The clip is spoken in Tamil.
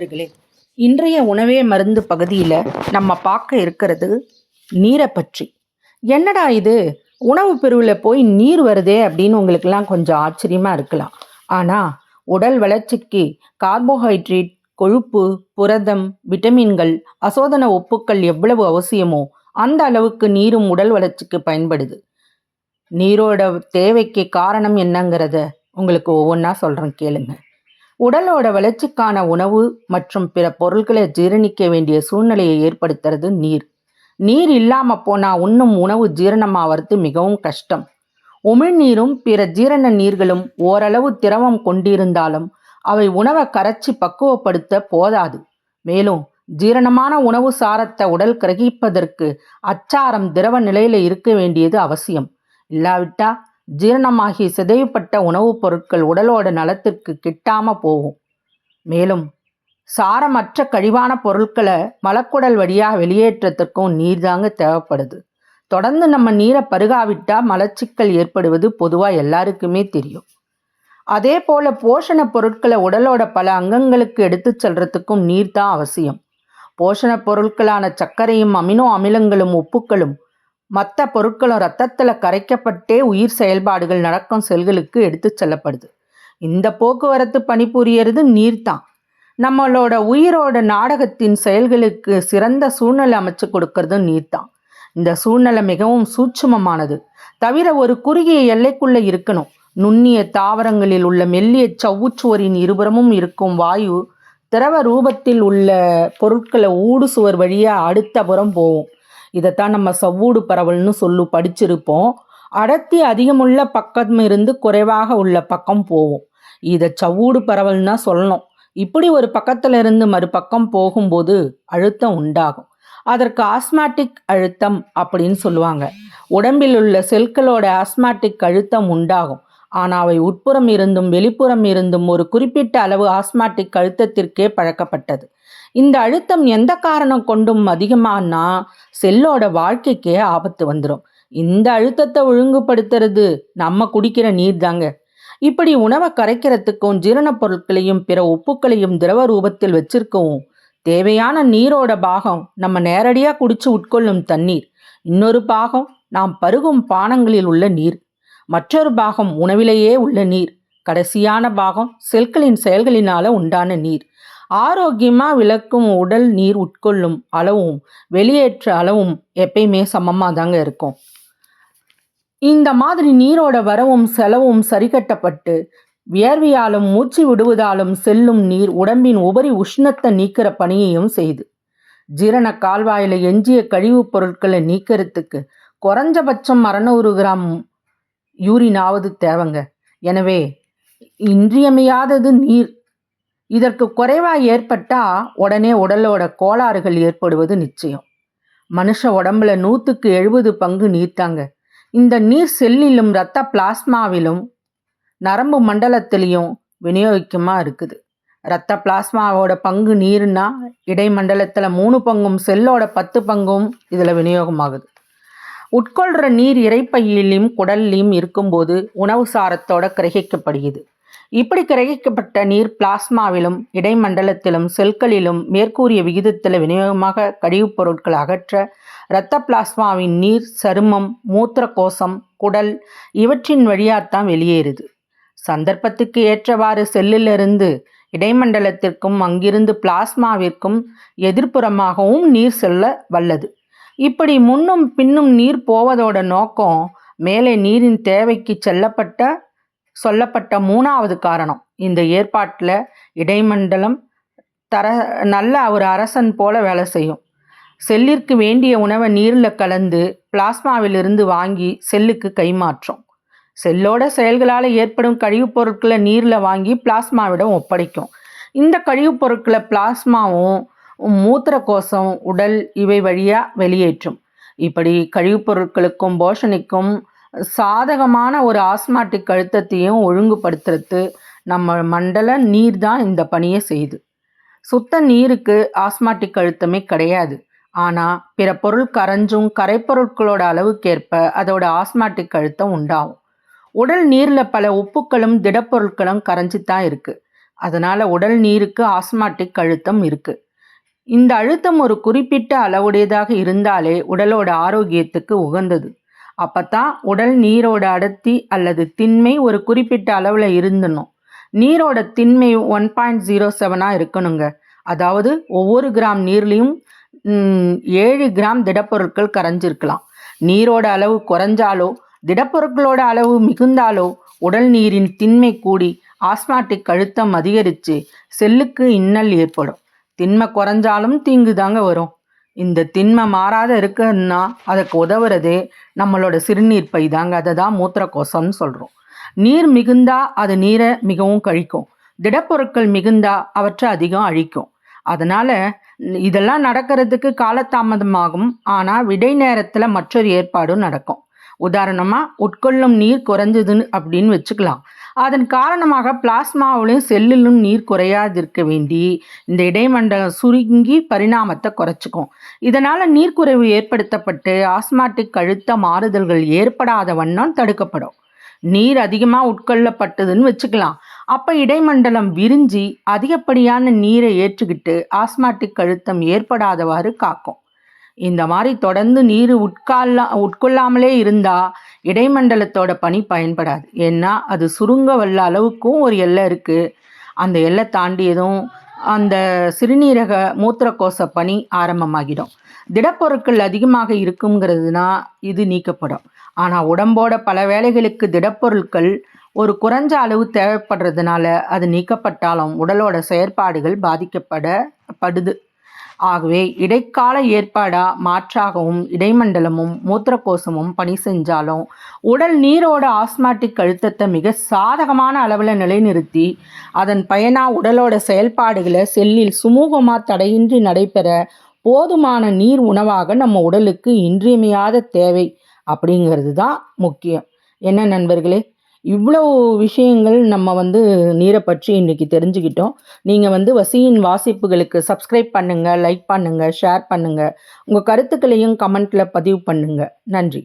நண்பர்களே, இன்றைய உணவே மருந்து பகுதியில் நம்ம பார்க்க இருக்கிறது நீரை பற்றி. என்னடா இது, உணவு பிரிவில் போய் நீர் வருதே அப்படின்னு உங்களுக்கெல்லாம் கொஞ்சம் ஆச்சரியமாக இருக்கலாம். ஆனால் உடல் வளர்ச்சிக்கு கார்போஹைட்ரேட், கொழுப்பு, புரதம், விட்டமின்கள், அசோதன உப்புக்கள் எவ்வளவு அவசியமோ அந்த அளவுக்கு நீரும் உடல் வளர்ச்சிக்கு பயன்படுது. நீரோட தேவைக்கு காரணம் என்னங்கிறத உங்களுக்கு ஒவ்வொன்றா சொல்கிறேன், கேளுங்க. உடலோட வளர்ச்சிக்கான உணவு மற்றும் பிற பொருட்களை ஜீரணிக்க வேண்டிய சூழ்நிலையை ஏற்படுத்துறது நீர். நீர் இல்லாமல் போனால் உண்ணும் உணவு ஜீரணமாகிறது மிகவும் கஷ்டம். உமிழ்நீரும் பிற ஜீரண நீர்களும் ஓரளவு திரவம் கொண்டிருந்தாலும் அவை உணவை கரைச்சி பக்குவப்படுத்த போதாது. மேலும் ஜீரணமான உணவு சாரத்தை உடல் கிரகிப்பதற்கு அச்சாரம் திரவ நிலையில இருக்க வேண்டியது அவசியம். இல்லாவிட்டா ஜீரணமாகி சிதைவுப்பட்ட உணவுப் பொருட்கள் உடலோட நலத்திற்கு கிட்டாம போகும். மேலும் சாரமற்ற கழிவான பொருட்களை மலக்குடல் வழியாக வெளியேற்றத்திற்கும் நீர் தாங்க தேவைப்படுது. தொடர்ந்து நம்ம நீரை பருகாவிட்டா மலச்சிக்கல் ஏற்படுவது பொதுவாக எல்லாருக்குமே தெரியும். அதே போல போஷண பொருட்களை உடலோட பல அங்கங்களுக்கு எடுத்து செல்றதுக்கும் நீர் தான் அவசியம். போஷண பொருட்களான சர்க்கரையும் அமினோ அமிலங்களும் உப்புக்களும் மற்ற பொருட்களும் ரத்தத்தில் கரைக்கப்பட்டே உயிர் செயல்பாடுகள் நடக்கும் செல்களுக்கு எடுத்து செல்லப்படுது. இந்த போக்குவரத்து பணிபுரியறது நீர்தான். நம்மளோட உயிரோட நாடகத்தின் செயல்களுக்கு சிறந்த சூழ்நிலை அமைச்சு கொடுக்கறது நீர்தான். இந்த சூழ்நிலை மிகவும் சூட்சுமமானது. தவிர ஒரு குறுகிய எல்லைக்குள்ள இருக்கணும். நுண்ணிய தாவரங்களில் உள்ள மெல்லிய சவ்வுச்சுவரின் இருபுறமும் இருக்கும் வாயு திரவ ரூபத்தில் உள்ள பொருட்களை ஊடு சுவர் வழியா அடுத்த புறம் போகும். இதைத்தான் நம்ம சவ்வூடு பரவல்னு படிச்சிருப்போம். அடர்த்தி அதிகமுள்ள பக்கம் இருந்து குறைவாக உள்ள பக்கம் போவோம். இதை சவ்வூடு பரவல்னா சொல்லணும். இப்படி ஒரு பக்கத்துல இருந்து மறுபக்கம் போகும்போது அழுத்தம் உண்டாகும். அதற்கு ஆஸ்மாட்டிக் அழுத்தம் அப்படின்னு சொல்லுவாங்க. உடம்பில் உள்ள செல்களோட ஆஸ்மாட்டிக் அழுத்தம் உண்டாகும். ஆனால் அவை உட்புறம் இருந்தும் வெளிப்புறம் இருந்தும் ஒரு குறிப்பிட்ட அளவு ஆஸ்மாட்டிக் அழுத்தத்திற்கே பழக்கப்பட்டது. இந்த அழுத்தம் எந்த காரணம் கொண்டும் அதிகமானா செல்லோட வாழ்க்கைக்கே ஆபத்து வந்துடும். இந்த அழுத்தத்தை ஒழுங்குபடுத்துறது நம்ம குடிக்கிற நீர் தாங்க. இப்படி உணவை கரைக்கிறதுக்கும் ஜீரணப் பொருட்களையும் பிற உப்புக்களையும் திரவ ரூபத்தில் வச்சிருக்கவும் தேவையான நீரோட பாகம் நம்ம நேரடியாக குடிச்சு உட்கொள்ளும் தண்ணீர். இன்னொரு பாகம் நாம் பருகும் பானங்களில் உள்ள நீர். மற்றொரு பாகம் உணவிலேயே உள்ள நீர். கடைசியான பாகம் செல்களின் செயல்களினால உண்டான நீர். ஆரோக்கியமாக விளக்கும் உடல் நீர் உட்கொள்ளும் அளவும் வெளியேற்ற அளவும் எப்பயுமே சமமாக தாங்க இருக்கும். இந்த மாதிரி நீரோட வரவும் செலவும் சரிகட்டப்பட்டு வியர்வையாலும் மூச்சு விடுவதாலும் செல்லும் நீர் உடம்பின் உபரி உஷ்ணத்தை நீக்கிற பணியையும் செய்து ஜீரண கால்வாயில் எஞ்சிய கழிவுப் பொருட்களை நீக்கிறதுக்கு குறைஞ்சபட்சம் 600 கிராம் யூரினாவது தேவைங்க. எனவே இன்றியமையாதது நீர். இதற்கு குறைவாக ஏற்பட்டால் உடனே உடலோட கோளாறுகள் ஏற்படுவது நிச்சயம். மனுஷ உடம்புல 100க்கு 70 பங்கு நீர்த்தாங்க. இந்த நீர் செல்லிலும் இரத்த பிளாஸ்மாவிலும் நரம்பு மண்டலத்திலையும் விநியோகிக்கமா இருக்குது. இரத்த பிளாஸ்மாவோட பங்கு நீர்னா இடைமண்டலத்தில் 3 பங்கும் செல்லோட 10 பங்கும் இதில் விநியோகமாகுது. உட்கொள்கிற நீர் இறைப்பையிலையும் குடல்லையும் இருக்கும்போது உணவு சாரத்தோட கிரகிக்கப்படுகிறது. இப்படி கிரகிக்கப்பட்ட நீர் பிளாஸ்மாவிலும் இடைமண்டலத்திலும் செல்களிலும் மேற்கூறிய விகிதத்தில் விநியோகமாக கழிவுப் பொருட்கள் அகற்ற இரத்த பிளாஸ்மாவின் நீர் சருமம், மூத்திர கோசம், குடல் இவற்றின் வழியாத்தான் வெளியேறுது. சந்தர்ப்பத்துக்கு ஏற்றவாறு செல்லிலிருந்து இடைமண்டலத்திற்கும் அங்கிருந்து பிளாஸ்மாவிற்கும் எதிர்ப்புறமாகவும் நீர் செல்ல வல்லது. இப்படி முன்னும் பின்னும் நீர் போவதோட நோக்கம் மேலே நீரின் தேவைக்கு சொல்லப்பட்ட 3வது காரணம். இந்த ஏற்பாட்டில் இடைமண்டலம் நல்ல ஒரு அரசன் போல வேலை செய்யும். செல்லிற்கு வேண்டிய உணவை நீரில் கலந்து பிளாஸ்மாவிலிருந்து வாங்கி செல்லுக்கு கைமாற்றும். செல்லோட செயல்களால் ஏற்படும் கழிவுப் பொருட்களை நீரில் வாங்கி பிளாஸ்மாவிடம் ஒப்படைக்கும். இந்த கழிவுப் பொருட்களை பிளாஸ்மாவும் மூத்திர கோசம், உடல் இவை வழியாக வெளியேற்றும். இப்படி கழிவுப் பொருட்களுக்கும் போஷணிக்கும் சாதகமான ஒரு ஆஸ்மாட்டிக் அழுத்தத்தையும் ஒழுங்குபடுத்துறது நம்ம மண்டல நீர் தான் இந்த பணியை செய்யுது. சுத்த நீருக்கு ஆஸ்மாட்டிக் அழுத்தமே கிடையாது. ஆனால் பிற பொருள் கரைஞ்சும் கரைப்பொருட்களோட அளவுக்கேற்ப அதோட ஆஸ்மாட்டிக் அழுத்தம் உண்டாகும். உடல் நீரில் பல உப்புக்களும் திடப்பொருட்களும் கரைஞ்சி தான் இருக்குது. அதனால் உடல் நீருக்கு ஆஸ்மாட்டிக் அழுத்தம் இருக்குது. இந்த அழுத்தம் ஒரு குறிப்பிட்ட அளவுடையதாக இருந்தாலே உடலோட ஆரோக்கியத்துக்கு உகந்தது. அப்பத்தான் உடல் நீரோட அடர்த்தி அல்லது திண்மை ஒரு குறிப்பிட்ட அளவில் இருந்தணும். நீரோட திண்மை 1.07 இருக்கணுங்க. அதாவது ஒவ்வொரு கிராம் நீர்லையும் 7 கிராம் திடப்பொருட்கள் கரைஞ்சிருக்கலாம். நீரோட அளவு குறைஞ்சாலோ திடப்பொருட்களோட அளவு மிகுந்தாலோ உடல் நீரின் திண்மை கூடி ஆஸ்மாட்டிக் அழுத்தம் அதிகரித்து செல்லுக்கு இன்னல் ஏற்படும். திண்மை குறைஞ்சாலும் தீங்கு தாங்க வரும். இந்த திண்மை மாறாத இருக்குன்னா அதுக்கு உதவுறதே நம்மளோட சிறுநீர் பை தாங்க. அதை தான் மூத்திரக்கோசம்னு சொல்கிறோம். நீர் மிகுந்தா அது நீரை மிகவும் கழிக்கும். திடப்பொருட்கள் மிகுந்தா அவற்றை அதிகம் அழிக்கும். அதனால் இதெல்லாம் நடக்கிறதுக்கு காலதாமதமாகும். ஆனால் விடை நேரத்தில் மற்றொரு ஏற்பாடும் நடக்கும். உதாரணமாக உட்கொள்ளும் நீர் குறைஞ்சதுன்னு அப்படின்னு வச்சுக்கலாம். அதன் காரணமாக பிளாஸ்மாவிலும் செல்லிலும் நீர் குறையாதிருக்க வேண்டி இந்த இடைமண்டலம் சுருங்கி பரிணாமத்தை குறைச்சிக்கும். இதனால் நீர்க்குறைவு ஏற்படுத்தப்பட்டு ஆஸ்மாட்டிக் அழுத்த மாறுதல்கள் ஏற்படாத வண்ணம் தடுக்கப்படும். நீர் அதிகமாக உட்கொள்ளப்பட்டதுன்னு வச்சுக்கலாம். அப்போ இடைமண்டலம் விரிஞ்சி அதிகப்படியான நீரை ஏற்றுக்கிட்டு ஆஸ்மாட்டிக் அழுத்தம் ஏற்படாதவாறு காக்கும். இந்த மாதிரி தொடர்ந்து நீர் உட்கொள்ளாமலே இருந்தால் இடைமண்டலத்தோட பணி பயன்படாது. ஏன்னா அது சுருங்க வல்ல அளவுக்கும் ஒரு எல்லை இருக்குது. அந்த எல்லை தாண்டியதும் அந்த சிறுநீரக மூத்திரக்கோச பணி ஆரம்பமாகிடும். திடப்பொருட்கள் அதிகமாக இருக்குங்கிறதுனா இது நீக்கப்படும். ஆனால் உடம்போட பல வேலைகளுக்கு திடப்பொருட்கள் ஒரு குறைஞ்ச அளவு தேவைப்படுறதுனால அது நீக்கப்பட்டாலும் உடலோட செயற்பாடுகள் பாதிக்கப்படுது. ஆகவே இடைக்கால ஏற்பாடா மாற்றாகவும் இடைமண்டலமும் மூத்திரக்கோசமும் பணி செஞ்சாலும் உடல் நீரோட ஆஸ்மாட்டிக் அழுத்தத்தை மிக சாதகமான அளவில் நிலைநிறுத்தி அதன் பயனா உடலோட செயல்பாடுகளை செல்லில் சுமூகமாக தடையின்றி நடைபெற போதுமான நீர் உணவாக நம்ம உடலுக்கு இன்றியமையாத தேவை அப்படிங்கிறது தான் முக்கியம். என்ன நண்பர்களே, இவ்வளோ விஷயங்கள் நம்ம நீரை பற்றி இன்றைக்கி தெரிஞ்சுக்கிட்டோம். நீங்கள் வசியின் வாசிப்புகளுக்கு சப்ஸ்கிரைப் பண்ணுங்கள், லைக் பண்ணுங்கள், ஷேர் பண்ணுங்கள். உங்கள் கருத்துக்களையும் கமெண்ட்டில் பதிவு பண்ணுங்கள். நன்றி.